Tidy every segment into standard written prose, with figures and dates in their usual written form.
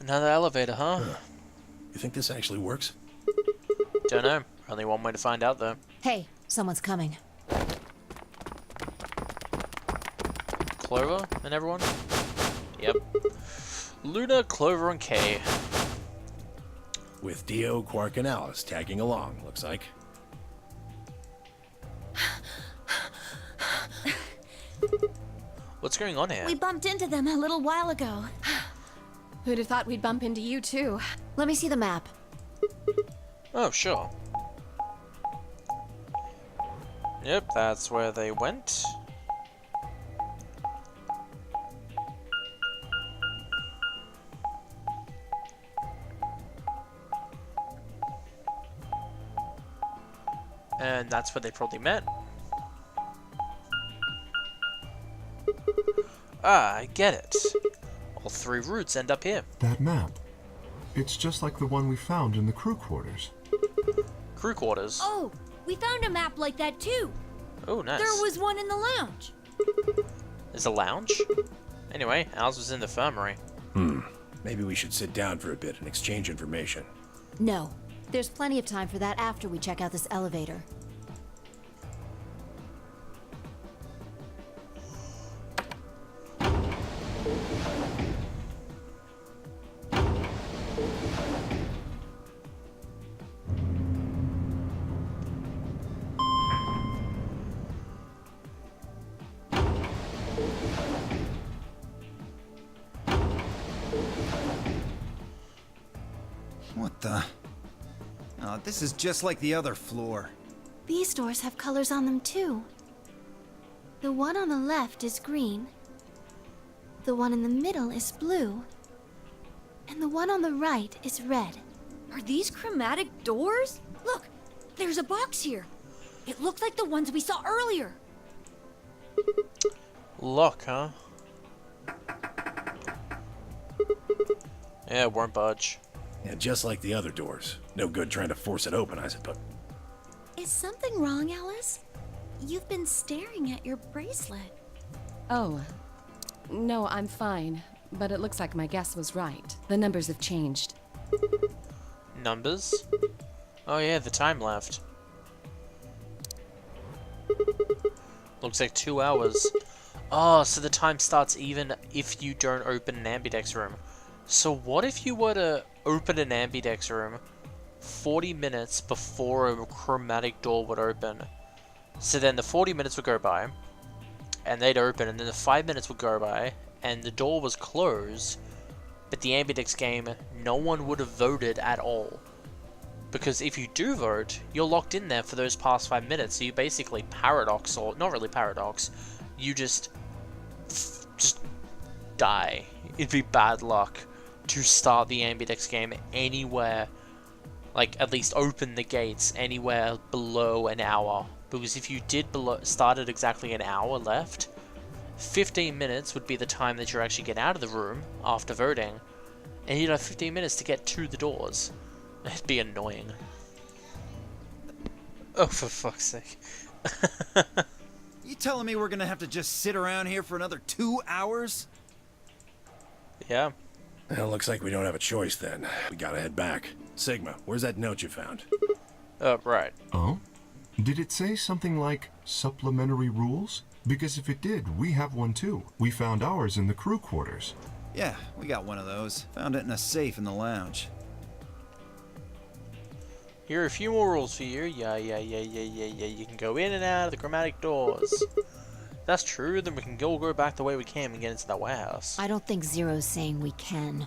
Another elevator, huh? You think this actually works? Don't know. Only one way to find out, though. Hey, someone's coming. Clover and everyone? Yep. Luna, Clover, and Kay. With Dio, Quark, and Alice tagging along, looks like. What's going on here? We bumped into them a little while ago. Who'd have thought we'd bump into you, too? Let me see the map. Oh, sure. Yep, that's where they went. And that's where they probably met. Ah, I get it. All three routes end up here. That map. It's just like the one we found in the crew quarters. Crew quarters. Oh, we found a map like that too. Oh, nice. There was one in the lounge. There's a lounge? Anyway, ours was in the infirmary. Maybe we should sit down for a bit and exchange information. No. There's plenty of time for that after we check out this elevator. What the? Oh, this is just like the other floor. These doors have colors on them too. The one on the left is green. The one in the middle is blue. And the one on the right is red. Are these chromatic doors? Look, there's a box here. It looked like the ones we saw earlier. Lock, huh? Yeah, it won't budge. Yeah, just like the other doors. No good trying to force it open, I suppose. Is something wrong, Alice? You've been staring at your bracelet. Oh. No, I'm fine. But it looks like my guess was right. The numbers have changed. Numbers? Oh yeah, the time left. Looks like 2 hours. Oh, so the time starts even if you don't open an ambidex room. So what if you were to open an ambidex room 40 minutes before a chromatic door would open? So then the 40 minutes would go by, and they'd open, and then the 5 minutes would go by, and the door was closed, but the ambidex game, no one would have voted at all. Because if you do vote, you're locked in there for those past 5 minutes, so you basically paradox, or not really paradox, you just die. It'd be bad luck to start the ambidex game anywhere, like at least open the gates anywhere below an hour. Because if you did start at exactly an hour left, 15 minutes would be the time that you actually get out of the room after voting, and you'd have 15 minutes to get to the doors. It'd be annoying. Oh, for fuck's sake. You telling me we're gonna have to just sit around here for another 2 hours? Yeah. Well, looks like we don't have a choice then. We gotta head back. Sigma, where's that note you found? Right. Oh? Did it say something like supplementary rules? Because if it did, we have one too. We found ours in the crew quarters. Yeah, we got one of those. Found it in a safe in the lounge. Here are a few more rules for you. Yeah. You can go in and out of the chromatic doors. If that's true, then we can all go back the way we came and get into that warehouse. I don't think Zero's saying we can.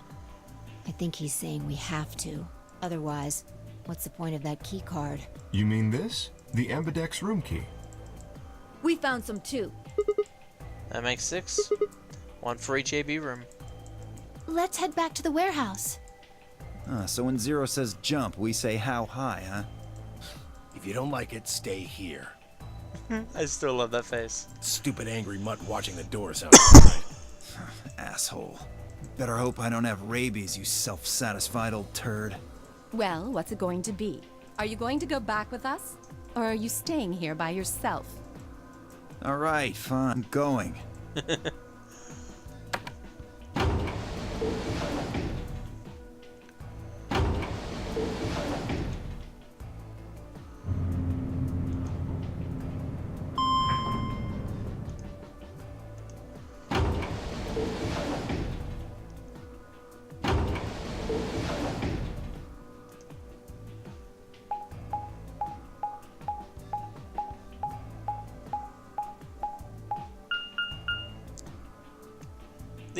I think he's saying we have to. Otherwise, what's the point of that key card? You mean this? The ambidex room key. We found some too. That makes 6. 1 for each AB room. Let's head back to the warehouse. So when Zero says jump, we say how high, huh? If you don't like it, stay here. I still love that face. Stupid angry mutt watching the door sounds right. Asshole. Better hope I don't have rabies, you self-satisfied old turd. Well, what's it going to be? Are you going to go back with us? Or are you staying here by yourself? Alright, fine. I'm going.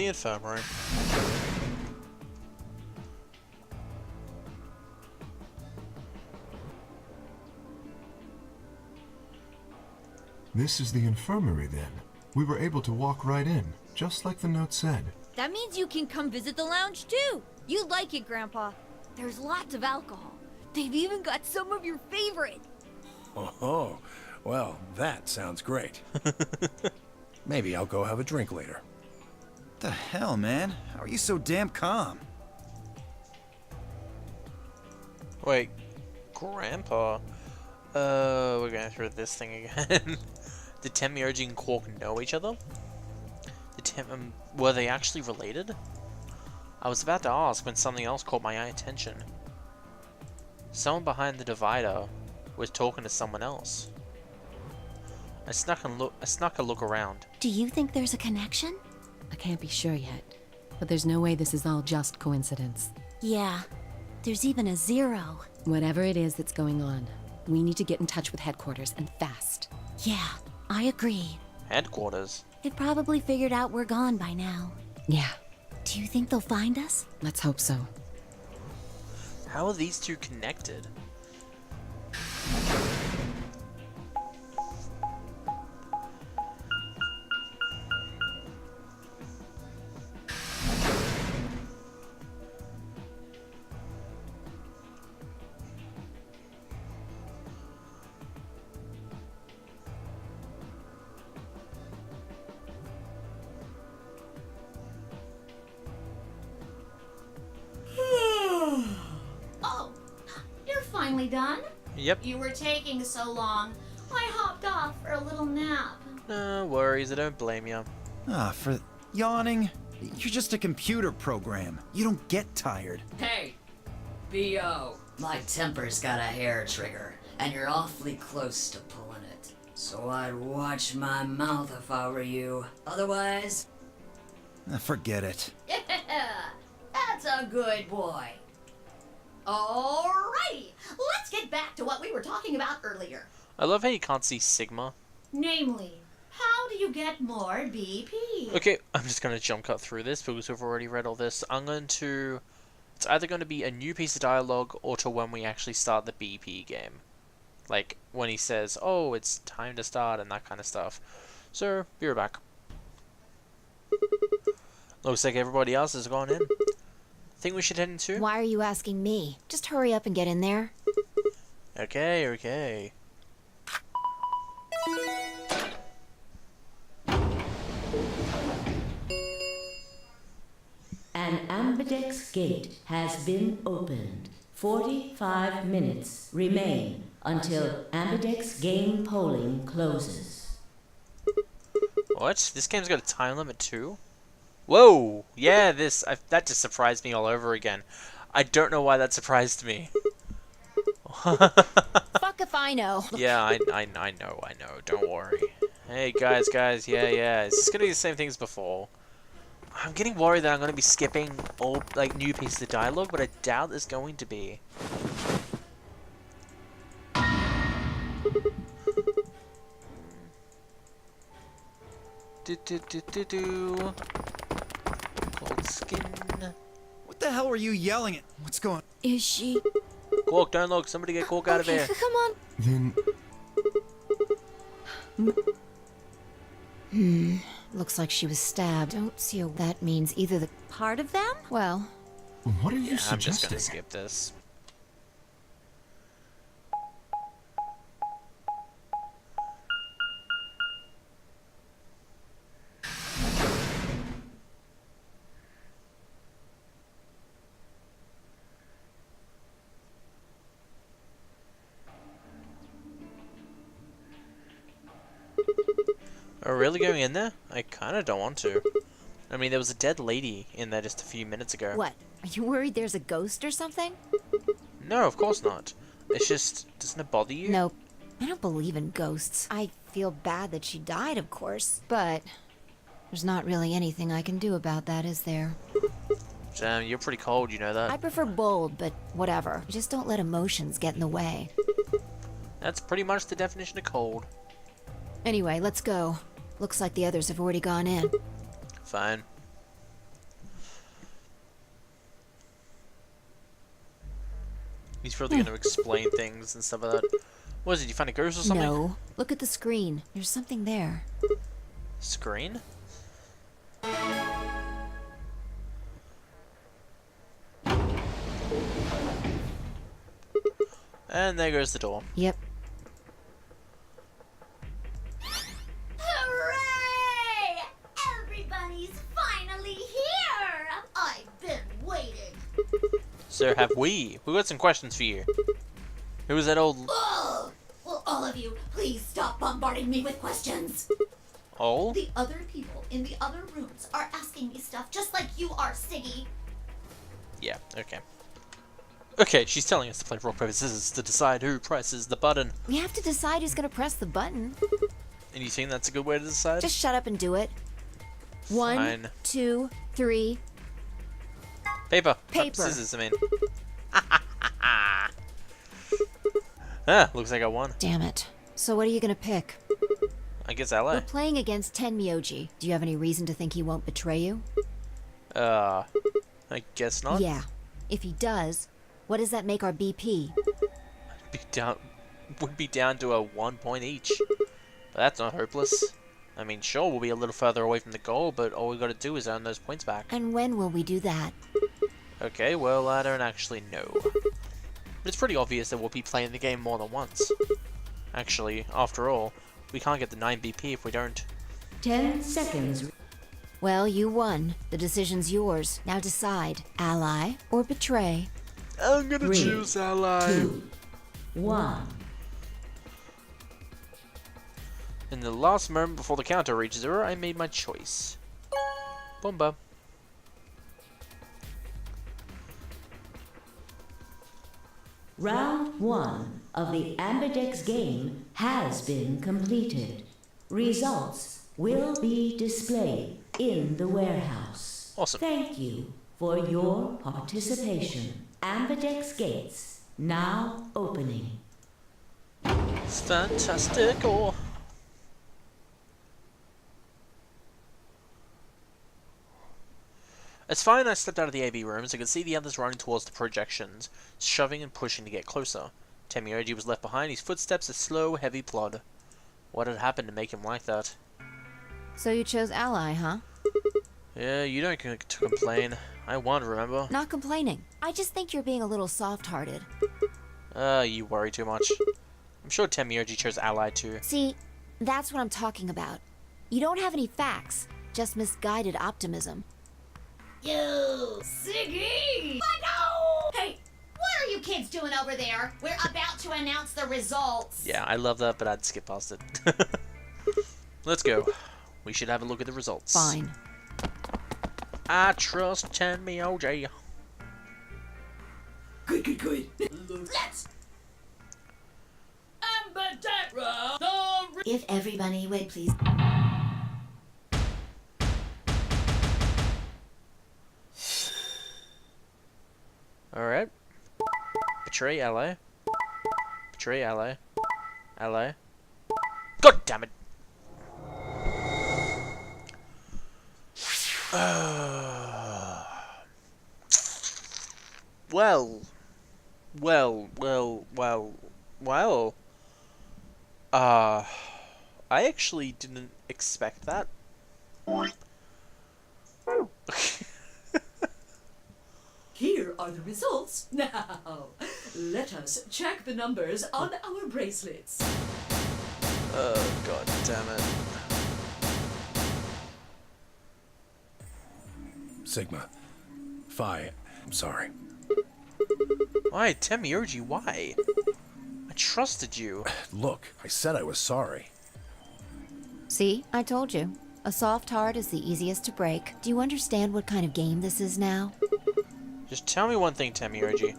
The infirmary. This is the infirmary then. We were able to walk right in, just like the note said. That means you can come visit the lounge too. You'd like it, Grandpa. There's lots of alcohol. They've even got some of your favorite. Oh, well, that sounds great. Maybe I'll go have a drink later. What the hell, man? How are you so damn calm? Wait, Grandpa? We're going through this thing again. Did Temioji and Quark know each other? Were they actually related? I was about to ask when something else caught my attention. Someone behind the divider was talking to someone else. I snuck a look around. Do you think there's a connection? I can't be sure yet, but there's no way this is all just coincidence. Yeah. There's even a 0. Whatever it is that's going on, we need to get in touch with headquarters, and fast. Yeah, I agree. Headquarters? They've probably figured out we're gone by now. Yeah, Do you think they'll find us? let's hope so. How are these two connected? Oh, you're finally done? Yep. You were taking so long. I hopped off for a little nap. No worries, I don't blame you. Ah, for yawning? You're just a computer program. You don't get tired. Hey, B.O. My temper's got a hair trigger, and you're awfully close to pulling it. So I'd watch my mouth if I were you. Otherwise, Ah, forget it. Yeah, that's a good boy. Alrighty, let's get back to what we were talking about earlier. I love how you can't see Sigma. Namely, how do you get more BP? Okay, I'm just going to jump cut through this because we've already read all this. I'm going to... It's either going to be a new piece of dialogue or to when we actually start the BP game. Like, when he says, oh, it's time to start and that kind of stuff. So, be right back. Looks like everybody else has gone in. Think we should head into? Why are you asking me? Just hurry up and get in there. Okay, okay. An ambidex gate has been opened. 45 minutes remain until ambidex game polling closes. What? This game's got a time limit too? Whoa! Yeah, that just surprised me all over again. I don't know why that surprised me. Fuck if I know. Yeah, I know. Don't worry. Hey, guys, yeah. It's just gonna be the same thing as before. I'm getting worried that I'm gonna be skipping all, like, new pieces of dialogue, but I doubt there's going to be. Cold skin. What the hell were you yelling at? What's going? Is she? Quark, don't look. Somebody get Quark out of there. Come on. Then Looks like she was stabbed. Don't see what that means. Either the part of them? Well, what are you Yeah, I'm just suggesting? gonna skip this. Are we really going in there? I kinda don't want to. I mean, there was a dead lady in there just a few minutes ago. what? Are you worried there's a ghost or something? No, of course not. It's just, doesn't it bother you? Nope. I don't believe in ghosts. I feel bad that she died, of course, but there's not really anything I can do about that, is there? Damn, you're pretty cold, you know that. I prefer bold, but whatever. Just don't let emotions get in the way. That's pretty much the definition of cold. Anyway, let's go. Looks like the others have already gone in. Fine. He's probably going to explain things and stuff like that. What is it? You find a ghost or something? No. Look at the screen. There's something there. Screen? And there goes the door. Yep. Hooray! Everybody's finally here! I've been waiting. So have we. We got some questions for you. Who was that old... Ugh! Will all of you please stop bombarding me with questions? Old? The other people in the other rooms are asking me stuff just like you are, Siggy. Yeah, okay. Okay, she's telling us to play rock, paper, scissors to decide who presses the button. We have to decide who's gonna press the button. And you think that's a good way to decide? Just shut up and do it. One, Fine. 2, 3. Paper. Paper. Scissors, I mean. Ah, looks like I won. Damn it. So what are you gonna pick? I guess LA. We're playing against Tenmyoji. Do you have any reason to think he won't betray you? I guess not. Yeah. If he does, what does that make our BP? Would be down to a 1 point each. But that's not hopeless. I mean, sure, we'll be a little further away from the goal, but all we gotta do is earn those points back. And when will we do that? Okay, well, I don't actually know. But it's pretty obvious that we'll be playing the game more than once. Actually, after all, we can't get the 9 BP if we don't. 10 seconds. Well, you won. The decision's yours. Now decide. Ally or betray? I'm gonna 3, choose ally. 2, 1. In the last moment before the counter reaches 0, I made my choice. Bomba. Round 1 of the Ambidex game has been completed. Results will be displayed in the warehouse. Awesome. Thank you for your participation. Ambidex gates now opening. It's fantastical. It's fine I stepped out of the AV rooms. I could see the others running towards the projections, shoving and pushing to get closer. Tenmyoji was left behind, his footsteps a slow, heavy plod. What had happened to make him like that? So you chose Ally, huh? Yeah, you don't get to complain. I won, remember? Not complaining. I just think you're being a little soft-hearted. You worry too much. I'm sure Tenmyoji chose Ally too. See, that's what I'm talking about. You don't have any facts, just misguided optimism. You, Siggy! No! Hey, what are you kids doing over there? We're about to announce the results. Yeah, I love that, but I'd skip past it. Let's go. We should have a look at the results. Fine. I trust Tenmyoji. Good. Let's... Ambidextrous! If everybody would please... Alright. Betray ally. Betray ally. Ally. God damn it! Well. I actually didn't expect that. Here are the results. Now, let us check the numbers on our bracelets. Oh, god damn it. Sigma. Phi. I'm sorry. Why, Tenmyoji, why? I trusted you. Look, I said I was sorry. See, I told you. A soft heart is the easiest to break. Do you understand what kind of game this is now? Just tell me one thing, Tenmyoji.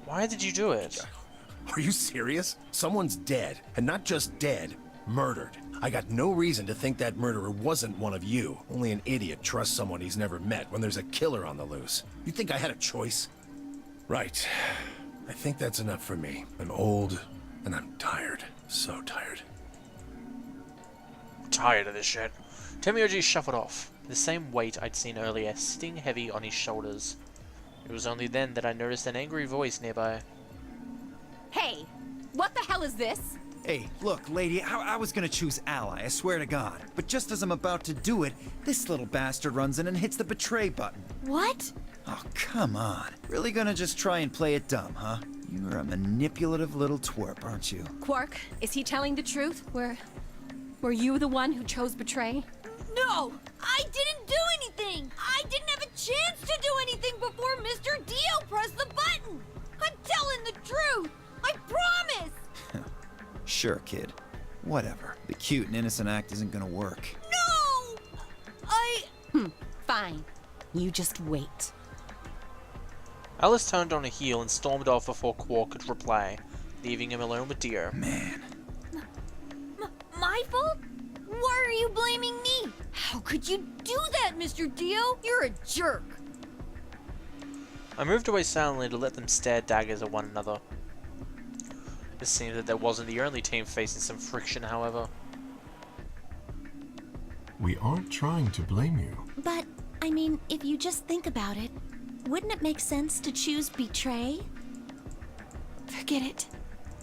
Why did you do it? Are you serious? Someone's dead, and not just dead, murdered. I got no reason to think that murderer wasn't one of you. Only an idiot trusts someone he's never met when there's a killer on the loose. You think I had a choice? Right. I think that's enough for me. I'm old, and I'm tired. So tired. I'm tired of this shit. Tenmyoji shuffled off, the same weight I'd seen earlier sitting heavy on his shoulders. It was only then that I noticed an angry voice nearby. Hey, what the hell is this? Hey, look, lady, I was gonna choose ally, I swear to God. But just as I'm about to do it, this little bastard runs in and hits the betray button. What? Oh, come on. Really gonna just try and play it dumb, huh? You're a manipulative little twerp, aren't you? Quark, is he telling the truth? Were you the one who chose betray? No! I didn't do anything! I didn't have a chance to do anything before Mr. Dio pressed the button! I'm telling the truth! I promise! Sure, kid. Whatever. The cute and innocent act isn't gonna work. No! Fine. You just wait. Alice turned on a heel and stormed off before Quark could reply, leaving him alone with Dio. Man. My fault? Why are you blaming me? How could you do that, Mr. Dio? You're a jerk. I moved away silently to let them stare daggers at one another. It seemed that there wasn't the only team facing some friction, however. We aren't trying to blame you. But, I mean, if you just think about it, wouldn't it make sense to choose betray? Forget it.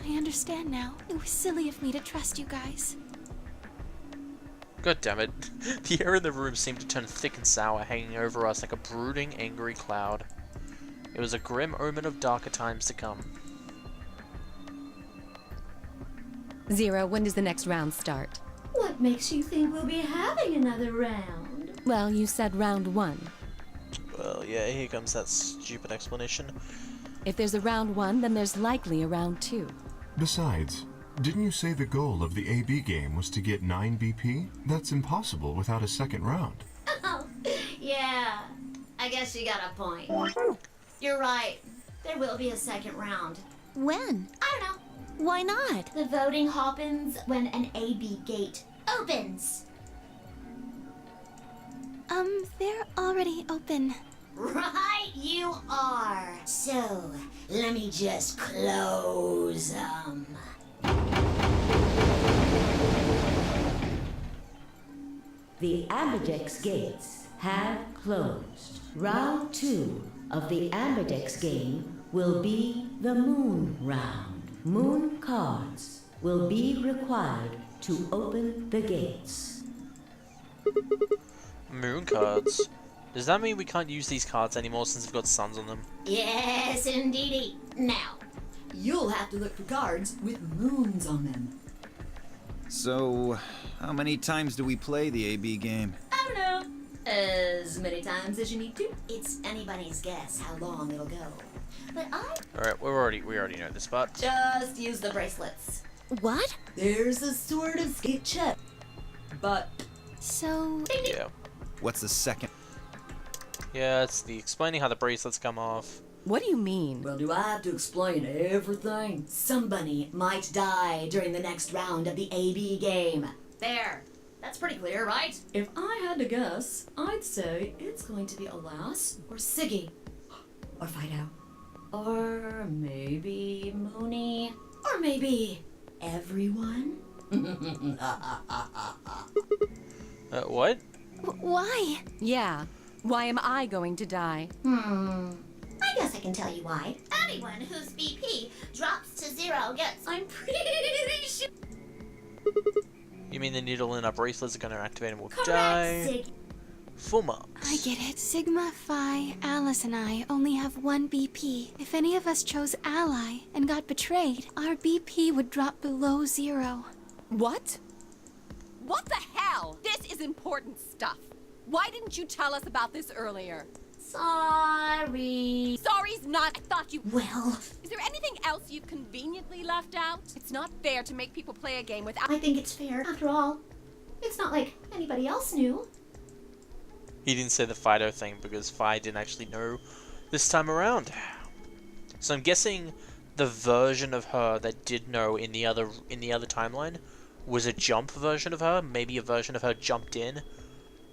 I understand now. It was silly of me to trust you guys. God damn it. The air in the room seemed to turn thick and sour, hanging over us like a brooding, angry cloud. It was a grim omen of darker times to come. Zero, when does the next round start? What makes you think we'll be having another round? Well, you said round 1. Well, yeah, here comes that stupid explanation. If there's a round 1, then there's likely a round 2. Besides, didn't you say the goal of the AB game was to get 9 BP? That's impossible without a second round. Oh, yeah. I guess you got a point. You're right. There will be a second round. When? I don't know. Why not? The voting happens when an AB gate opens. They're already open. Right, you are. So, let me just close them. The Ambidex gates have closed. Round 2 of the Ambidex game will be the Moon Round. Moon cards will be required to open the gates. Moon cards? Does that mean we can't use these cards anymore since we've got suns on them? Yes, indeedy. Now, You'll have to look for cards with moons on them. So, how many times do we play the AB game? I don't know. As many times as you need to. It's anybody's guess how long it'll go. But Alright, we already know this part. just use the bracelets. What? There's a sort of sketch up. But So, Yeah. What's the second? Yeah, it's the explaining how the bracelets come off. What do you mean? well, do I have to explain everything? Somebody might die during the next round of the AB game. There. That's pretty clear, right? If I had to guess, I'd say it's going to be Alas or Siggy. Or Fido. Or maybe Mooney. Or maybe everyone? What? why? Yeah. Why am I going to die? I guess I can tell you why. Anyone whose BP drops to 0 gets... I'm pretty sure... You mean the needle in our bracelets are gonna activate and we'll Correct, die? Sig. Full marks. I get it. Sigma, Phi, Alice, and I only have 1 BP. If any of us chose Ally and got betrayed, our BP would drop below 0. What? What the hell? This is important stuff. Why didn't you tell us about this earlier? Sorry. Sorry's not. I thought you. Well, Is there anything else you've conveniently left out? It's not fair to make people play a game without. I think it's fair. After all, it's not like anybody else knew. He didn't say the Fido thing because Phi didn't actually know this time around. So I'm guessing the version of her that did know in the other timeline was a jump version of her. Maybe a version of her jumped in,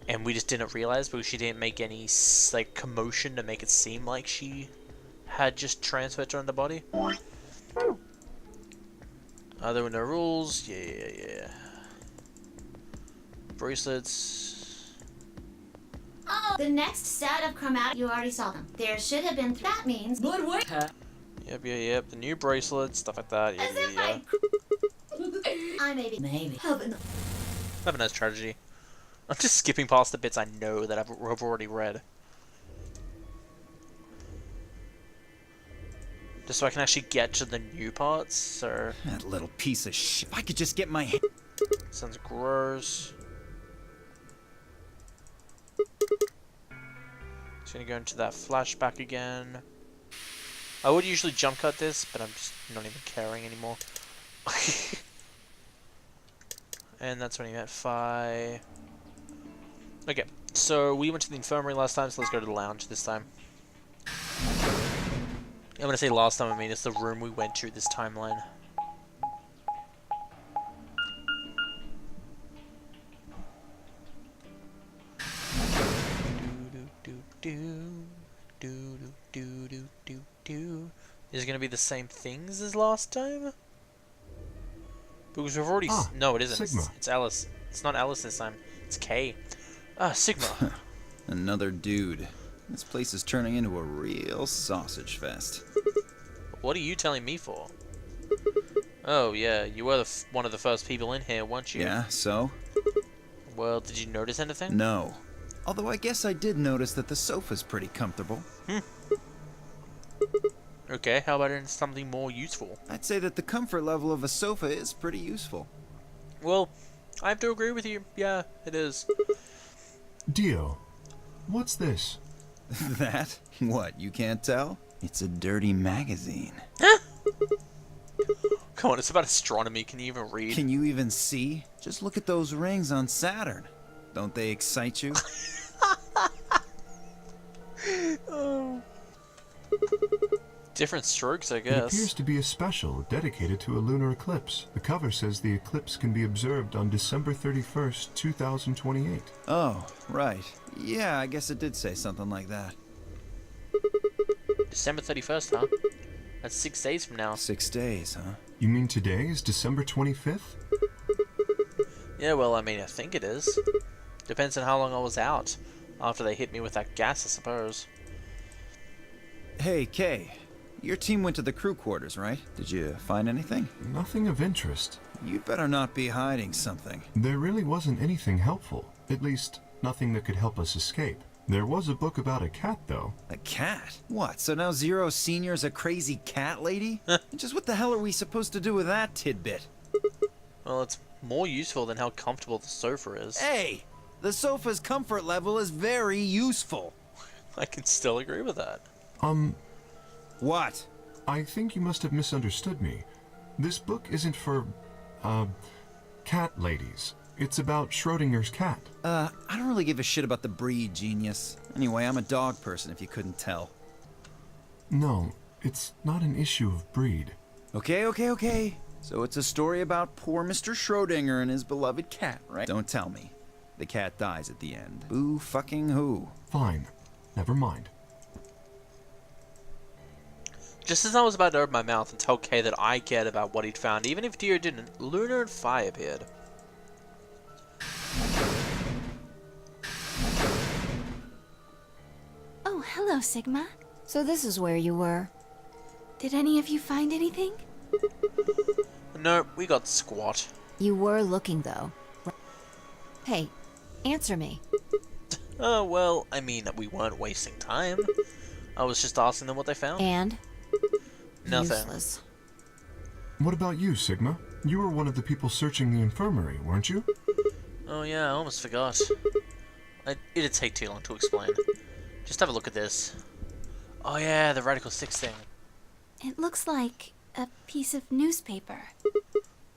and we just didn't realize because she didn't make any like commotion to make it seem like she had just transferred her in the body. There were no rules. Yeah. Bracelets. Oh, the next set of chromatic, you already saw them. There should have been... That means... But wait. Yep. The new bracelet, stuff like that. Yeah. I maybe have enough. Have a nice tragedy. I'm just skipping past the bits I know that I've already read. Just so I can actually get to the new parts, so... That little piece of shit. If I could just get my... Sounds gross. Just gonna go into that flashback again. I would usually jump cut this, but I'm just not even caring anymore. And that's when he met Phi. Okay, so we went to the infirmary last time, so let's go to the lounge this time. I'm gonna say last time, I mean it's the room we went to this timeline. Is it gonna be the same things as last time? Because we've already... no, it isn't. Sigma. It's Alice. It's not Alice this time. It's Kay. Ah, Sigma. Another dude. This place is turning into a real sausage fest. What are you telling me for? Oh, yeah, you were one of the first people in here, weren't you? Yeah, so? Well, did you notice anything? No. Although I guess I did notice that the sofa's pretty comfortable. Okay, how about in something more useful? I'd say that the comfort level of a sofa is pretty useful. Well, I have to agree with you. Yeah, it is. Dio, what's this? That? What, you can't tell? It's a dirty magazine. Come on, it's about astronomy. Can you even read? Can you even see? Just look at those rings on Saturn. Don't they excite you? Oh. Different strokes, I It guess. appears to be a special dedicated to a lunar eclipse. The cover says the eclipse can be observed on December 31st, 2028. Oh, right. Yeah, I guess it did say something like that. December 31st, huh? That's 6 days from now. 6 days, huh? You mean today is December 25th? Yeah, well, I mean, I think it is. Depends on how long I was out. After they hit me with that gas, I suppose. Hey, Kay. Your team went to the crew quarters, right? Did you find anything? Nothing of interest. You'd better not be hiding something. There really wasn't anything helpful. At least, nothing that could help us escape. There was a book about a cat, though. A cat? What, so now Zero Senior's a crazy cat lady? Just what the hell are we supposed to do with that tidbit? Well, it's more useful than how comfortable the sofa is. Hey! The sofa's comfort level is very useful. I can still agree with that. What? I think you must have misunderstood me. This book isn't for, cat ladies. It's about Schrodinger's cat. I don't really give a shit about the breed, genius. Anyway, I'm a dog person, if you couldn't tell. No, it's not an issue of breed. Okay. So it's a story about poor Mr. Schrodinger and his beloved cat, right? Don't tell me. The cat dies at the end. Boo fucking who? Fine. Never mind. Just as I was about to open my mouth and tell Kay that I cared about what he'd found, even if Dio didn't, Luna and Phi appeared. Oh, hello, Sigma. So this is where you were. Did any of you find anything? No, we got squat. You were looking, though. Hey, answer me. Oh, well, I mean, we weren't wasting time. I was just asking them what they found. And? Nothing. Useless. What about you, Sigma? You were one of the people searching the infirmary, weren't you? Oh yeah, I almost forgot. It'd take too long to explain. Just have a look at this. Oh yeah, the Radical 6 thing. It looks like a piece of newspaper.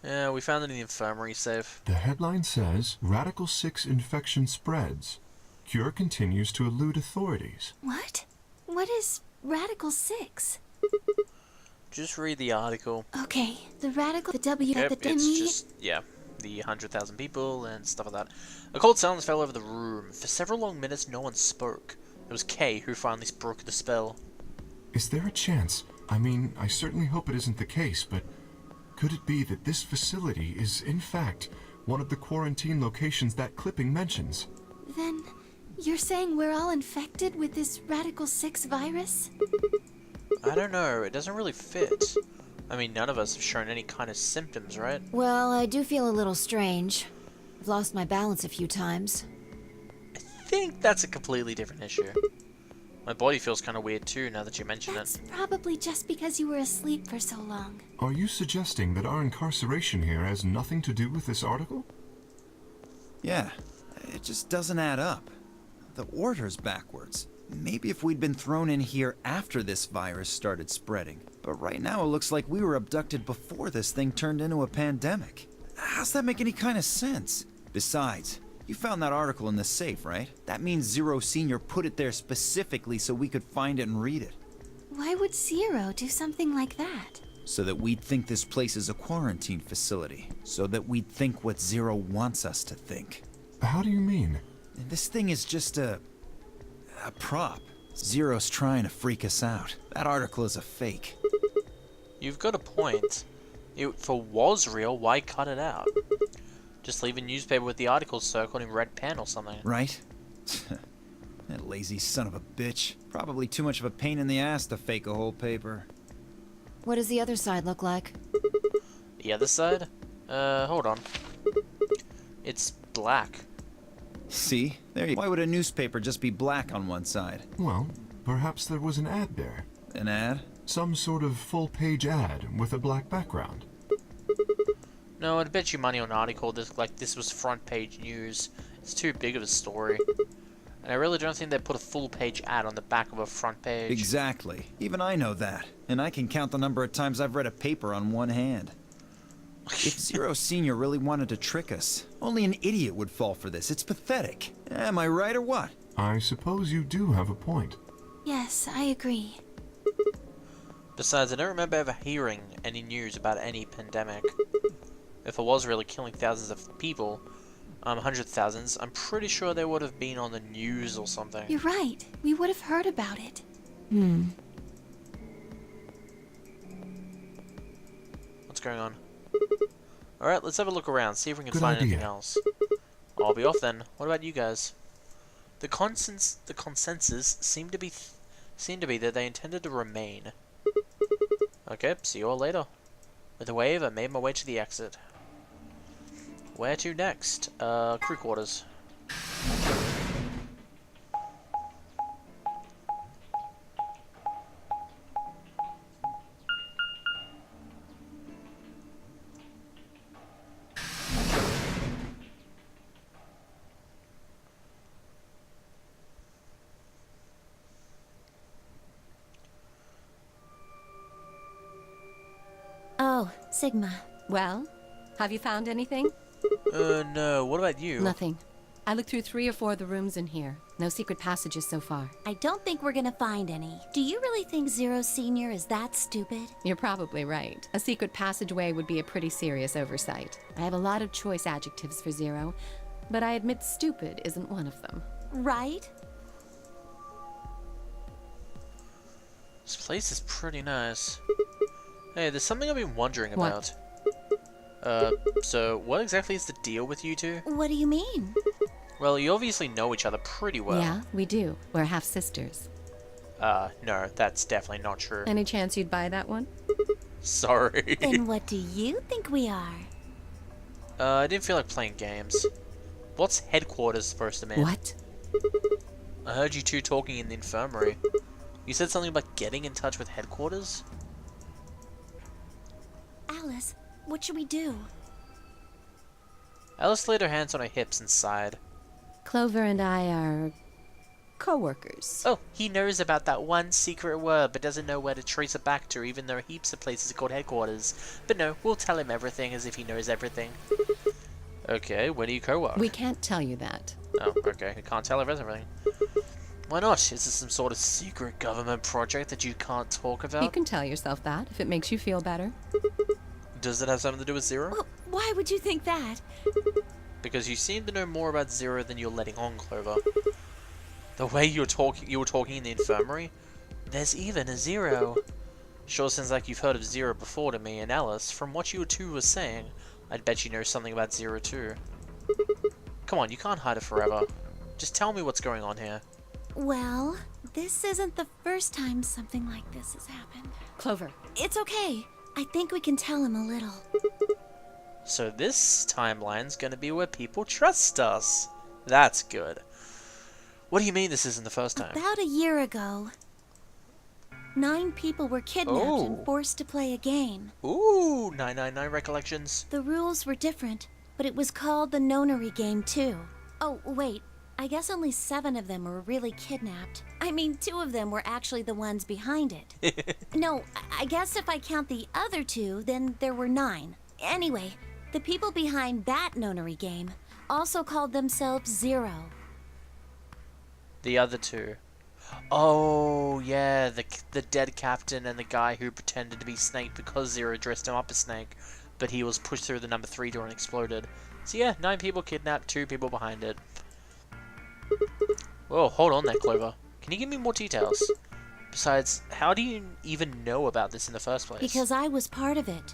Yeah, we found it in the infirmary safe. The headline says, Radical 6 infection spreads. Cure continues to elude authorities. What? What is Radical 6? Just read the article. Okay, the Radical, the W, Yep, the it's immediate... just, yeah, the 100,000 people and stuff like that. A cold silence fell over the room. For several long minutes, no one spoke. It was Kay who finally broke the spell. Is there a chance? I mean, I certainly hope it isn't the case, but could it be that this facility is, in fact, one of the quarantine locations that clipping mentions? Then, you're saying we're all infected with this Radical 6 virus? I don't know, it doesn't really fit. I mean, none of us have shown any kind of symptoms, right? Well, I do feel a little strange. I've lost my balance a few times. I think that's a completely different issue. My body feels kind of weird too, now that you mention That's it. probably just because you were asleep for so long. Are you suggesting that our incarceration here has nothing to do with this article? Yeah, it just doesn't add up. The order's backwards. Maybe if we'd been thrown in here after this virus started spreading. But right now it looks like we were abducted before this thing turned into a pandemic. How's that make any kind of sense? Besides, you found that article in the safe, right? That means Zero Senior put it there specifically so we could find it and read it. Why would Zero do something like that? So that we'd think this place is a quarantine facility. So that we'd think what Zero wants us to think. How do you mean? This thing is just a prop. Zero's trying to freak us out. That article is a fake. You've got a point. If it was real, why cut it out? Just leave a newspaper with the article circled in red pen or something. Right? That lazy son of a bitch. Probably too much of a pain in the ass to fake a whole paper. What does the other side look like? The other side? Hold on. It's black. See? There you. Why would a newspaper just be black on one side? Well, perhaps there was an ad there. An ad? Some sort of full-page ad with a black background. No, I'd bet you money on an article this was front page news. It's too big of a story. And I really don't think they'd put a full page ad on the back of a front page. Exactly. Even I know that. And I can count the number of times I've read a paper on one hand. If Zero Senior really wanted to trick us, only an idiot would fall for this. It's pathetic. Am I right or what? I suppose you do have a point. Yes, I agree. Besides, I don't remember ever hearing any news about any pandemic. If it was really killing thousands of people, hundreds of thousands, I'm pretty sure they would have been on the news or something. You're right. We would have heard about it. What's going on? Alright, let's have a look around, see if we can Good find idea. anything else. I'll be off then. What about you guys? The consensus seemed to be that they intended to remain. Okay, see you all later. With a wave, I made my way to the exit. Where to next? Crew quarters. Oh, Sigma. Well, have you found anything? No, what about you? Nothing. I looked through 3 or 4 of the rooms in here. No secret passages so far. I don't think we're gonna find any. Do you really think Zero Senior is that stupid? You're probably right. A secret passageway would be a pretty serious oversight. I have a lot of choice adjectives for Zero, but I admit stupid isn't one of them. Right? This place is pretty nice. Hey, there's something I've been wondering What? about. So what exactly is the deal with you two? What do you mean? Well, you obviously know each other pretty well. Yeah, we do. We're half sisters. No, that's definitely not true. Any chance you'd buy that one? Sorry. Then what do you think we are? I didn't feel like playing games. What's headquarters supposed to mean? What? I heard you two talking in the infirmary. You said something about getting in touch with headquarters? Alice, what should we do? Alice laid her hands on her hips and sighed. Clover and I are co-workers. Oh, he knows about that one secret word, but doesn't know where to trace it back to, even though heaps of places are called headquarters. But no, we'll tell him everything as if he knows everything. Okay, where do you co-work? We can't tell you that. Oh, okay, you can't tell everything. Why not? Is this some sort of secret government project that you can't talk about? You can tell yourself that if it makes you feel better. Does it have something to do with Zero? Well, why would you think that? Because you seem to know more about Zero than you're letting on, Clover. The way you were talking in the infirmary, there's even a Zero. Sure sounds like you've heard of Zero before to me, and Alice, from what you two were saying, I'd bet you know something about Zero too. Come on, you can't hide it forever. Just tell me what's going on here. Well, This isn't the first time something like this has happened. Clover. It's okay. I think we can tell him a little. So this timeline's gonna be where people trust us. That's good. What do you mean this isn't the first time? About a year ago, 9 people were kidnapped and forced to play a game. Ooh, 999 recollections. The rules were different, but it was called the Nonary Game too. Oh, wait. I guess only 7 of them were really kidnapped. I mean, 2 of them were actually the ones behind it. No, I guess if I count the other 2, then there were 9. Anyway, the people behind that Nonary Game also called themselves Zero. The other 2. Oh, yeah, the dead captain and the guy who pretended to be Snake because Zero dressed him up as Snake, but he was pushed through the number 3 door and exploded. So yeah, 9 people kidnapped, 2 people behind it. Whoa, hold on there, Clover. Can you give me more details? Besides, how do you even know about this in the first place? Because I was part of it.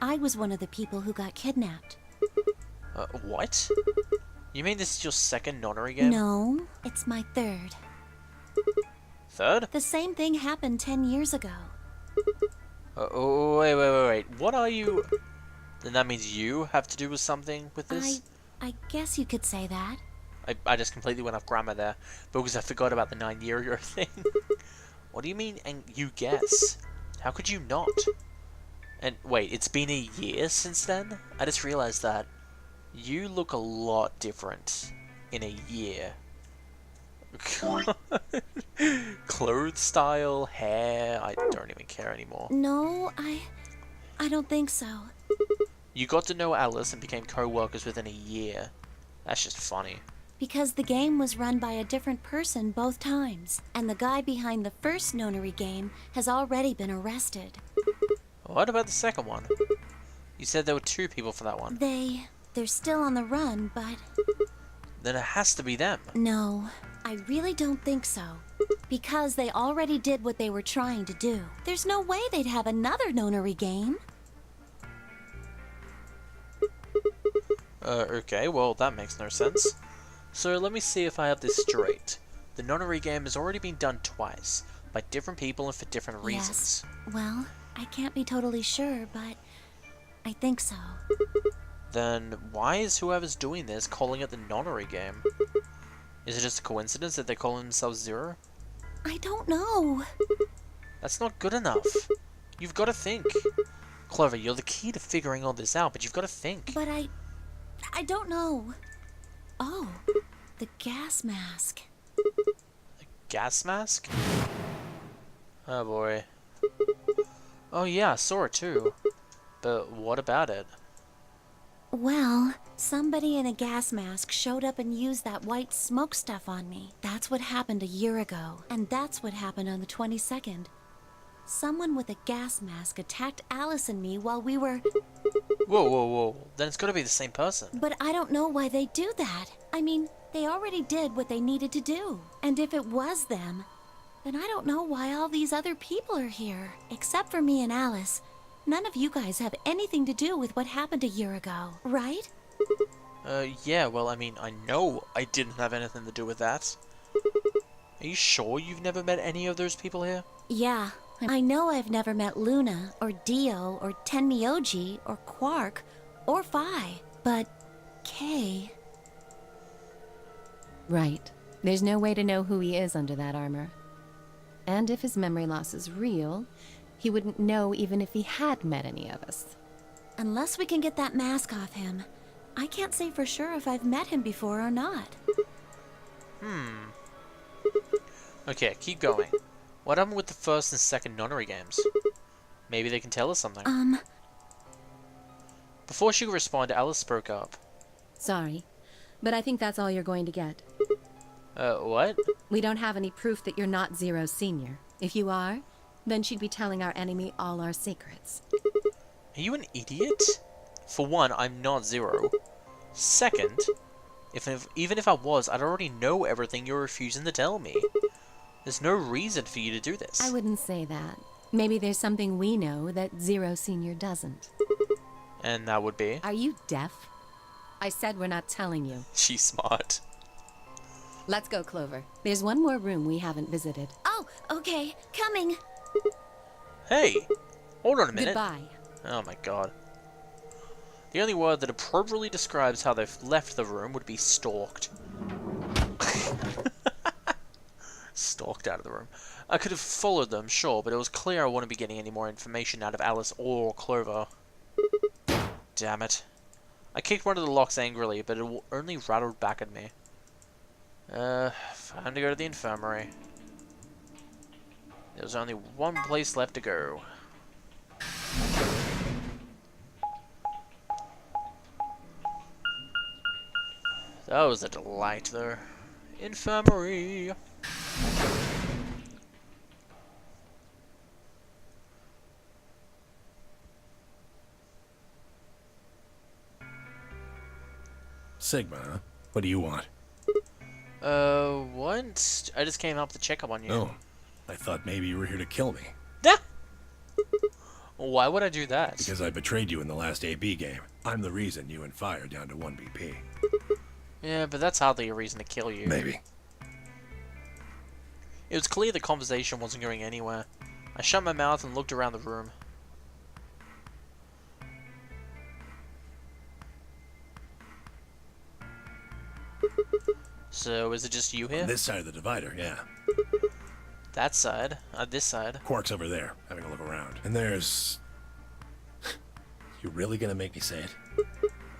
I was one of the people who got kidnapped. What? You mean this is your second Nonary game? No, it's my 3rd. 3rd? The same thing happened 10 years ago. Wait. What are you... Then that means you have to do with something with this? I guess you could say that. I just completely went off grammar there, because I forgot about the 9-year thing. What do you mean, and you guess? How could you not? And wait, it's been a year since then? I just realized that. You look a lot different in a year. Clothes style, hair, I don't even care anymore. No, I don't think so. You got to know Alice and became co-workers within a year. That's just funny. Because the game was run by a different person both times, and the guy behind the first Nonary Game has already been arrested. What about the second one? You said there were 2 people for that one. They're still on the run, but... Then it has to be them. No, I really don't think so. Because they already did what they were trying to do. There's no way they'd have another Nonary Game. Okay, well, that makes no sense. So let me see if I have this straight. The Nonary Game has already been done twice, by different people and for different reasons. Yes. Well, I can't be totally sure, but I think so. Then why is whoever's doing this calling it the Nonary Game? Is it just a coincidence that they're calling themselves Zero? I don't know. That's not good enough. You've got to think. Clover, you're the key to figuring all this out, but you've got to think. But I don't know. Oh, the gas mask. The gas mask? Oh boy. Oh yeah, I saw it too. But what about it? Well, somebody in a gas mask showed up and used that white smoke stuff on me. That's what happened a year ago. And that's what happened on the 22nd. Someone with a gas mask attacked Alice and me while we were... Whoa. Then it's gotta be the same person. But I don't know why they do that. I mean, they already did what they needed to do. And if it was them, then I don't know why all these other people are here. Except for me and Alice. None of you guys have anything to do with what happened a year ago, right? Yeah, well, I mean, I know I didn't have anything to do with that. Are you sure you've never met any of those people here? Yeah. I know I've never met Luna, or Dio, or Tenmyoji, or Quark, or Phi, but Kay... Right. There's no way to know who he is under that armor. And if his memory loss is real, he wouldn't know even if he had met any of us. Unless we can get that mask off him, I can't say for sure if I've met him before or not. Okay, keep going. What happened with the first and second Nonary games? Maybe they can tell us something. Before she could respond, Alice spoke up. Sorry, but I think that's all you're going to get. What? We don't have any proof that you're not Zero Senior. If you are, then she'd be telling our enemy all our secrets. Are you an idiot? For one, I'm not Zero. Second, even if I was, I'd already know everything you're refusing to tell me. There's no reason for you to do this. I wouldn't say that. Maybe there's something we know that Zero Senior doesn't. And that would be? Are you deaf? I said we're not telling you. She's smart. Let's go, Clover. There's one more room we haven't visited. Oh, okay. Coming. Hey! Hold on a minute. Goodbye. Oh my god. The only word that appropriately describes how they've left the room would be stalked. Stalked out of the room. I could have followed them, sure, but it was clear I wouldn't be getting any more information out of Alice or Clover. Damn it. I kicked one of the locks angrily, but it only rattled back at me. Time to go to the infirmary. There's only one place left to go. That was a delight, though. Infirmary. Sigma, huh? What do you want? What? I just came up to check up on you. Oh, I thought maybe you were here to kill me. Ah! Why would I do that? Because I betrayed you in the last AB game. I'm the reason you and Fire down to 1 BP. Yeah, but that's hardly a reason to kill you. Maybe. It was clear the conversation wasn't going anywhere. I shut my mouth and looked around the room. So, is it just you here? On this side of the divider, yeah. That side? This side? Quark's over there, having a look around. And there's... You really gonna make me say it?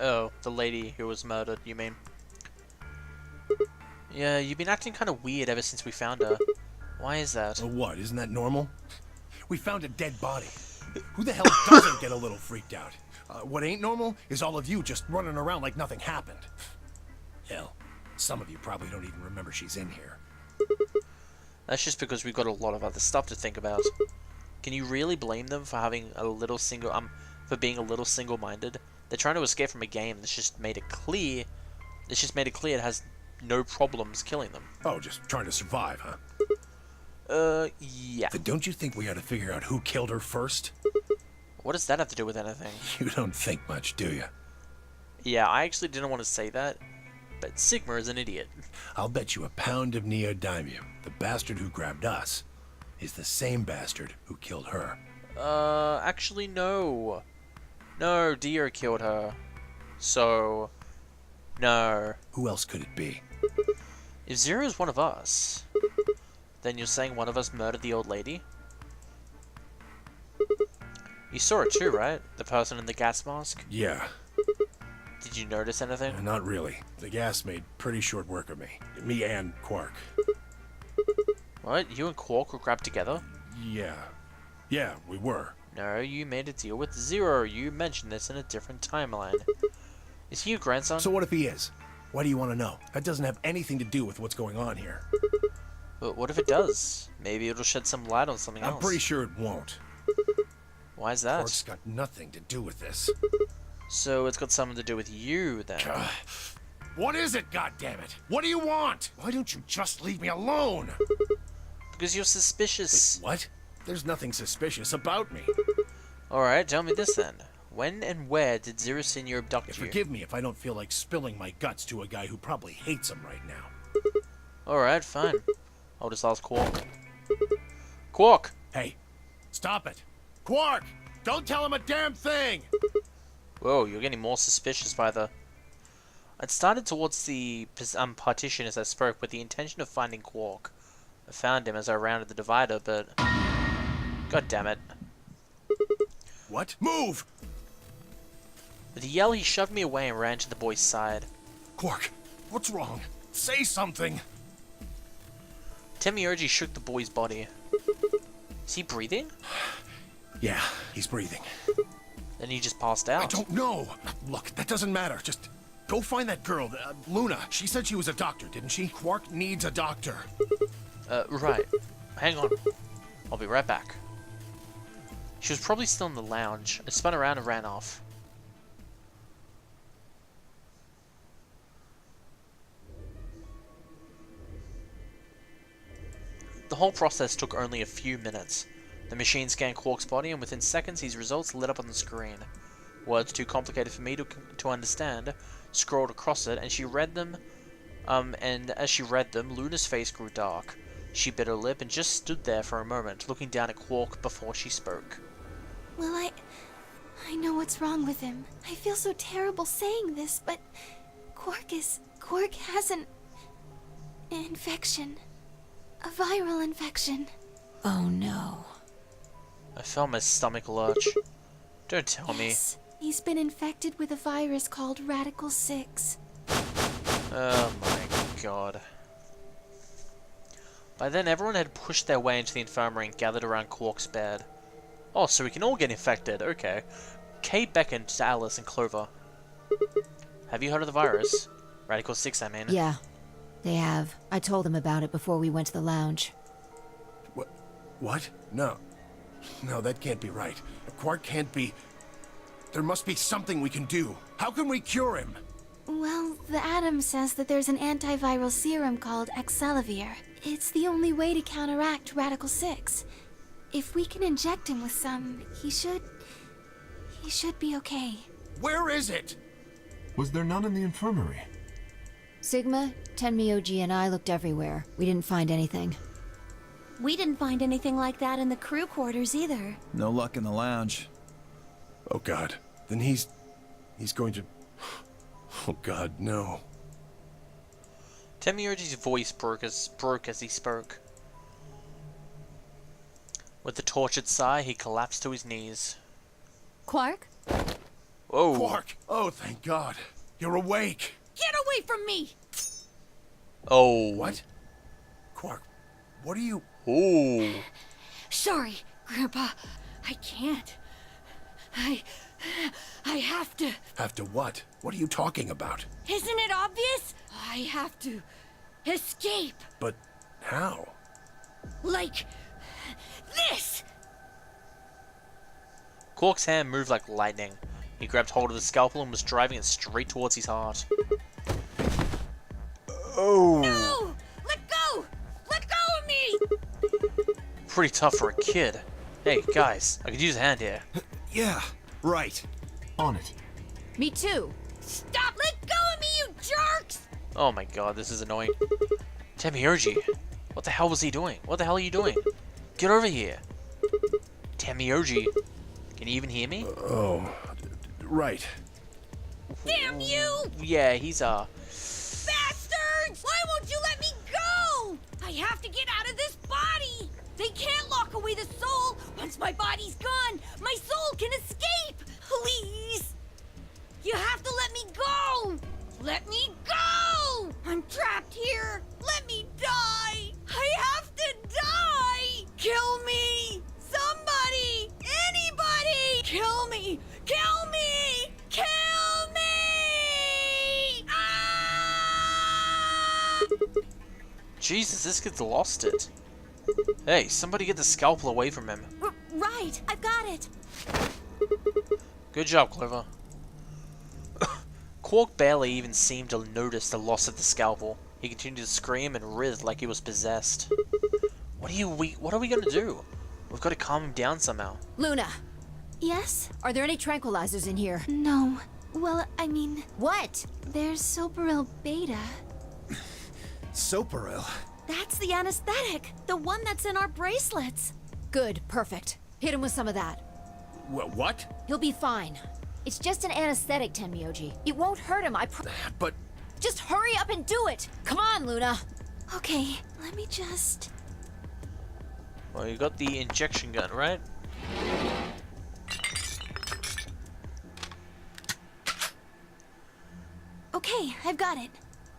Oh, the lady who was murdered, you mean? Yeah, you've been acting kind of weird ever since we found her. Why is that? Well, what? Isn't that normal? We found a dead body. Who the hell doesn't get a little freaked out? What ain't normal is all of you just running around like nothing happened. Hell, some of you probably don't even remember she's in here. That's just because we've got a lot of other stuff to think about. Can you really blame them for having a little for being a little single-minded? They're trying to escape from a game that's just made it clear. It's just made it clear it has no problems killing them. Oh, just trying to survive, huh? Yeah. But don't you think we ought to figure out who killed her first? What does that have to do with anything? You don't think much, do you? Yeah, I actually didn't want to say that, but Sigma is an idiot. I'll bet you a pound of neodymium the bastard who grabbed us is the same bastard who killed her. Actually no. No, Dio killed her. So, no. Who else could it be? If Zero's one of us, then you're saying one of us murdered the old lady? You saw it too, right? The person in the gas mask? Yeah. Did you notice anything? Not really. The gas made pretty short work of me. Me and Quark. What? You and Quark were grabbed together? Yeah. Yeah, we were. No, you made a deal with Zero. You mentioned this in a different timeline. Is he your grandson? So what if he is? Why do you want to know? That doesn't have anything to do with what's going on here. But what if it does? Maybe it'll shed some light on something else. I'm pretty sure it won't. Why is that? Quark's got nothing to do with this. So it's got something to do with you, then. What is it, goddammit? What do you want? Why don't you just leave me alone? Because you're suspicious. Wait, what? There's nothing suspicious about me. Alright, tell me this then. When and where did Zero Senior abduct you? Forgive me if I don't feel like spilling my guts to a guy who probably hates him right now. Alright, fine. I'll just ask Quark. Quark! Hey, stop it. Quark! Don't tell him a damn thing! Whoa, you're getting more suspicious by the... I'd started towards the partition as I spoke with the intention of finding Quark. I found him as I rounded the divider, but... God damn it. What? Move! With a yell, he shoved me away and ran to the boy's side. Quark, what's wrong? Say something! Temioji shook the boy's body. Is he breathing? Yeah, he's breathing. Then he just passed out. I don't know. Look, that doesn't matter. Just go find that girl, Luna. She said she was a doctor, didn't she? Quark needs a doctor. Right. Hang on. I'll be right back. She was probably still in the lounge. I spun around and ran off. The whole process took only a few minutes. The machine scanned Quark's body, and within seconds his results lit up on the screen. Words too complicated for me to understand scrolled across it, and she read them And as she read them, Luna's face grew dark. She bit her lip and just stood there for a moment, looking down at Quark before she spoke. Well, I know what's wrong with him. I feel so terrible saying this, but Quark has an infection. A viral infection. Oh no. I felt my stomach lurch. Don't tell Yes, he's been infected with a virus called Radical 6. me. Oh my god. By then, everyone had pushed their way into the infirmary and gathered around Quark's bed. Oh, so we can all get infected, okay. Kate beckoned to Alice and Clover. Have you heard of the virus? Radical 6, I mean. Yeah, they have. I told them about it before we went to the lounge. What? No. No, that can't be right. Quark can't be... There must be something we can do. How can we cure him? Well, the Atom says that there's an antiviral serum called Excelavir. It's the only way to counteract Radical 6. If we can inject him with some, he should be okay. Where is it? Was there none in the infirmary? Sigma, Tenmyoji, and I looked everywhere. We didn't find anything. We didn't find anything like that in the crew quarters either. No luck in the lounge. Oh god. Then he's going to... Oh god, no. Temioji's voice broke as he spoke. With a tortured sigh, he collapsed to his knees. Quark? Whoa. Quark! Oh, thank god. You're awake! Get away from me! Oh. What? Quark, what are you... Ooh. Sorry, Grandpa. I can't. I have to. Have to what? What are you talking about? Isn't it obvious? I have to escape. But how? Like this! Quark's hand moved like lightning. He grabbed hold of the scalpel and was driving it straight towards his heart. Oh. No! Let go! Let go of me! Pretty tough for a kid. Hey, guys, I could use a hand here. Yeah, right. On it. Me too. Stop! Let go of me, you jerks! Oh my god, this is annoying. Temioji, what the hell was he doing? What the hell are you doing? Get over here. Temioji, can you even hear me? Oh, right. Damn you! Yeah, he's Bastards! Why won't you let me go? I have to get out of this body! They can't lock away the soul! Once my body's gone, my soul can escape! Please! You have to let me go! Let me go! I'm trapped here! Let me die! I have to die! Kill me! Somebody! Anybody! Kill me! Kill me! Kill me! Ah! Jesus, this kid's lost it. Hey, somebody get the scalpel away from him. Right, I've got it. Good job, Clover. Quark barely even seemed to notice the loss of the scalpel. He continued to scream and writhe like he was possessed. What are we gonna do? We've got to calm him down somehow. Luna, Yes? are there any tranquilizers in here? No. Well, I mean, What? there's Soparil Beta. Soparil. That's the anesthetic, the one that's in our bracelets. Good, perfect. Hit him with some of that. What? He'll be fine. It's just an anesthetic, Tenmyoji. It won't hurt him, But... Just hurry up and do it! Come on, Luna! Okay, let me just... Well, you got the injection gun, right? Okay, I've got it.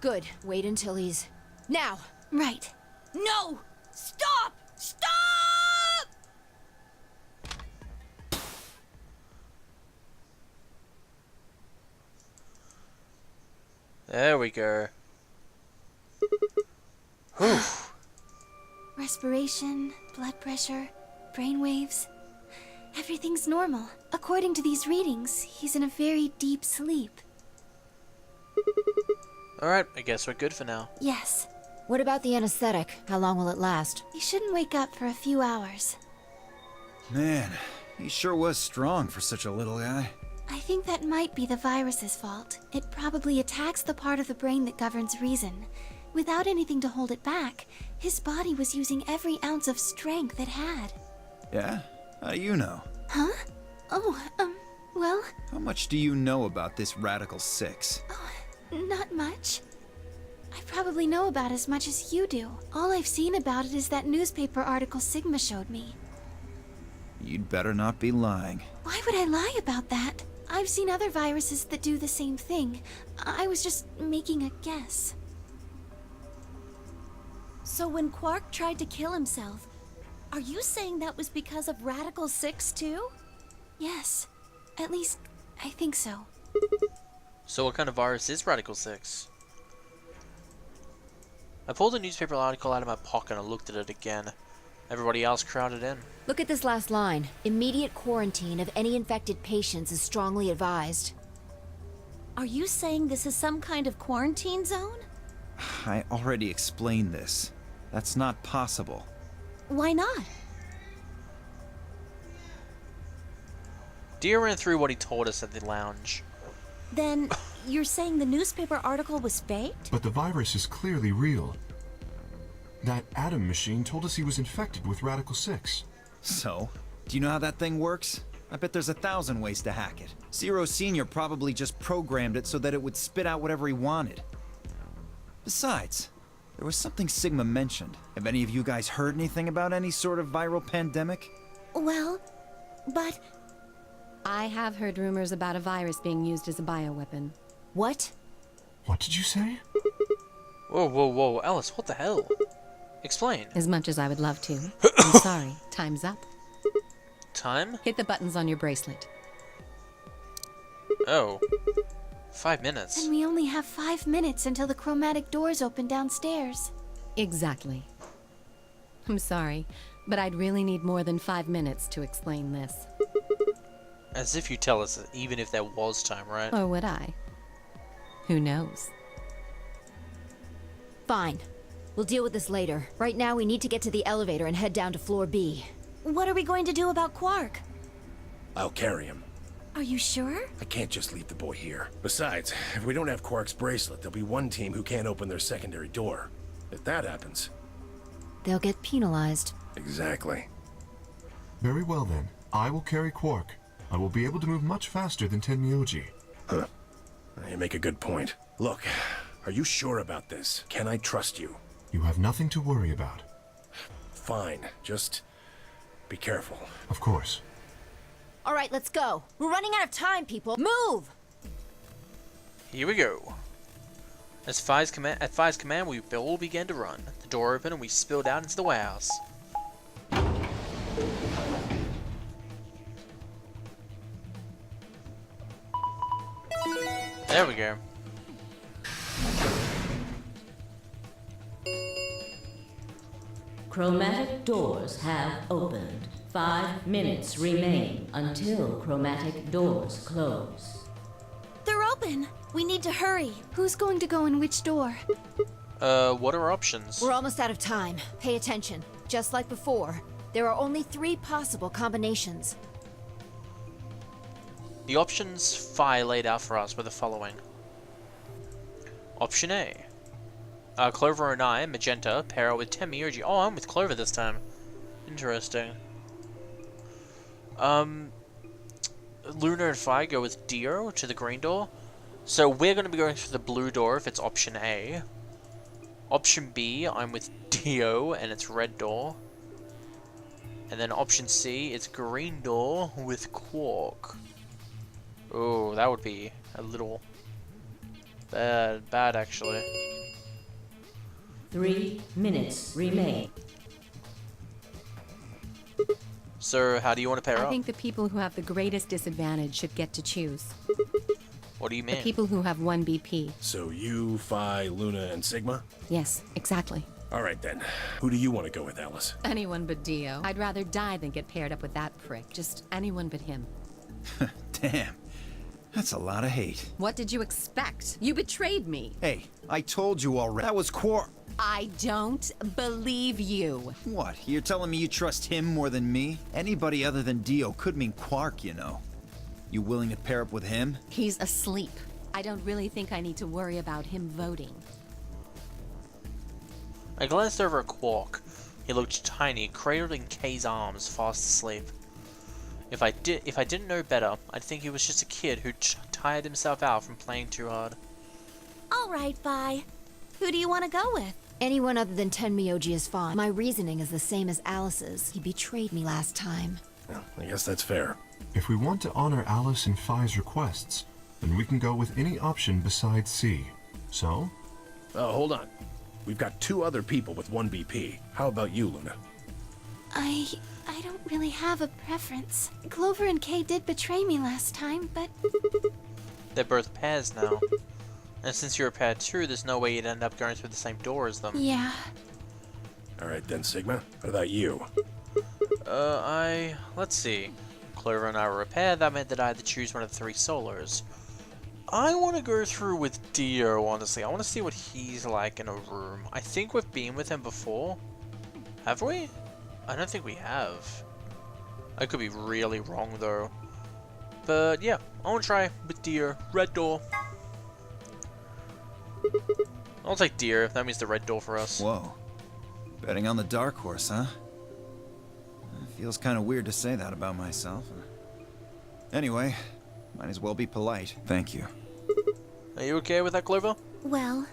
Good. Wait until he's... Now! Right. No! Stop! Stop! There we go. Whew. Respiration, blood pressure, brain waves. Everything's normal. According to these readings, he's in a very deep sleep. Alright, I guess we're good for now. Yes. What about the anesthetic? How long will it last? He shouldn't wake up for a few hours. Man, he sure was strong for such a little guy. I think that might be the virus's fault. It probably attacks the part of the brain that governs reason. Without anything to hold it back, his body was using every ounce of strength it had. Yeah? How do you know? Huh? Oh, well, How much do you know about this Radical 6? not much. I probably know about as much as you do. All I've seen about it is that newspaper article Sigma showed me. You'd better not be lying. Why would I lie about that? I've seen other viruses that do the same thing. I was just making a guess. So when Quark tried to kill himself, are you saying that was because of Radical 6 too? Yes. At least, I think so. So what kind of virus is Radical 6? I pulled a newspaper article out of my pocket and looked at it again. Everybody else crowded in. Look at this last line. Immediate quarantine of any infected patients is strongly advised. Are you saying this is some kind of quarantine zone? I already explained this. That's not possible. Why not? Dio ran through what he told us at the lounge. Then you're saying the newspaper article was faked? But the virus is clearly real. That Atom machine told us he was infected with Radical 6. So, do you know how that thing works? I bet there's 1,000 ways to hack it. Zero Senior probably just programmed it so that it would spit out whatever he wanted. Besides, there was something Sigma mentioned. Have any of you guys heard anything about any sort of viral pandemic? Well, but I have heard rumors about a virus being used as a bioweapon. What? What did you say? Whoa, whoa, whoa, Alice, what the hell? Explain. As much as I would love to. I'm sorry, time's up. Time? Hit the buttons on your bracelet. Oh. 5 minutes. And we only have 5 minutes until the chromatic doors open downstairs. Exactly. I'm sorry, but I'd really need more than 5 minutes to explain this. As if you tell us that even if there was time, right? Or would I? Who knows? Fine. We'll deal with this later. Right now, we need to get to the elevator and head down to floor B. what are we going to do about Quark? I'll carry him. Are you sure? I can't just leave the boy here. Besides, if we don't have Quark's bracelet, there'll be one team who can't open their secondary door. If that happens... They'll get penalized. Exactly. Very well then. I will carry Quark. I will be able to move much faster than Tenmyoji. Huh. You make a good point. Look, are you sure about this? Can I trust you? You have nothing to worry about. Fine. Just be careful. Of course. All right, let's go. We're running out of time, people. Move! Here we go. At Fi's command, we all began to run. The door opened and we spilled out into the warehouse. There we go. Chromatic doors have opened. 5 minutes remain until chromatic doors close. They're open. We need to hurry. Who's going to go in which door? What are options? We're almost out of time. Pay attention. Just like before, there are only 3 possible combinations. The options Fi laid out for us were the following. Option A. Clover and I, Magenta, pair up with Tenmyoji. Oh, I'm with Clover this time. Interesting. Luna and Fi go with Dio to the green door. So we're going to be going through the blue door if it's option A. Option B, I'm with Dio and it's red door. And then option C, it's green door with Quark. Oh, that would be a little bad actually. 3 minutes remain. So, how do you want to pair I up? think the people who have the greatest disadvantage should get to choose. What do you The mean? people who have 1 BP. So you, Phi, Luna, and Sigma? Yes, exactly. All right then. Who do you want to go with, Alice? Anyone but Dio. I'd rather die than get paired up with that prick. Just anyone but him. Damn. That's a lot of hate. What did you expect? You betrayed me. Hey, I told you already. That was Quark. I don't believe you. What? You're telling me you trust him more than me? Anybody other than Dio could mean Quark, you know. You willing to pair up with him? He's asleep. I don't really think I need to worry about him voting. I glanced over at Quark. He looked tiny, cradled in Kay's arms, fast asleep. If I didn't know better, I'd think he was just a kid who tired himself out from playing too hard. All right, bye. Who do you want to go with? Anyone other than Tenmyoji is fine. My reasoning is the same as Alice's. He betrayed me last time. Well, I guess that's fair. If we want to honor Alice and Phi's requests, then we can go with any option besides C. So? Oh, hold on. We've got 2 other people with 1 BP. How about you, Luna? I don't really have a preference. Clover and Kay did betray me last time, but They're both pairs now. And since you're a pair too, there's no way you'd end up going through the same door as them. yeah. Alright then, Sigma. What about you? Let's see. Clover and I were a pair, that meant that I had to choose one of the 3 solos. I want to go through with Dio, honestly. I want to see what he's like in a room. I think we've been with him before. Have we? I don't think we have. I could be really wrong, though. But, yeah. I want to try with Dio. Red door. I'll take Dio. That means the red door for us. Whoa. Betting on the dark horse, huh? It feels kind of weird to say that about myself. Anyway, might as well be polite. Thank you. Are you okay with that, Clover? Well,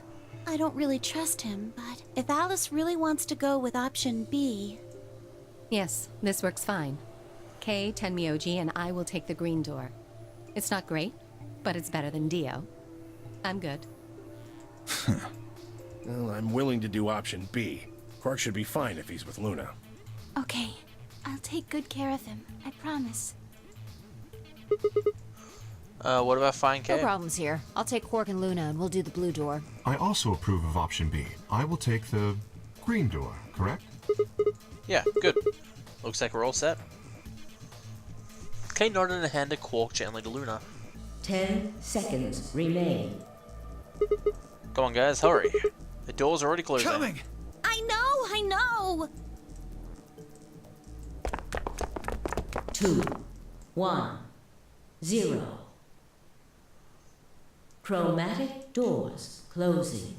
I don't really trust him, but if Alice really wants to go with option B... Yes, this works fine. Kay, Tenmyoji, and I will take the green door. It's not great, but it's better than Dio. I'm good. Well, I'm willing to do option B. Quark should be fine if he's with Luna. Okay. I'll take good care of him. I promise. What about Fine No Kay? problems here. I'll take Quark and Luna and we'll do the blue door. I also approve of option B. I will take the green door, correct? Yeah, good. Looks like we're all set. Kay nodded and handed Quark gently to Luna. 10 seconds remain. Come on, guys, hurry. The door's already closing. Coming! I know! 2, 1, 0. Chromatic doors closing.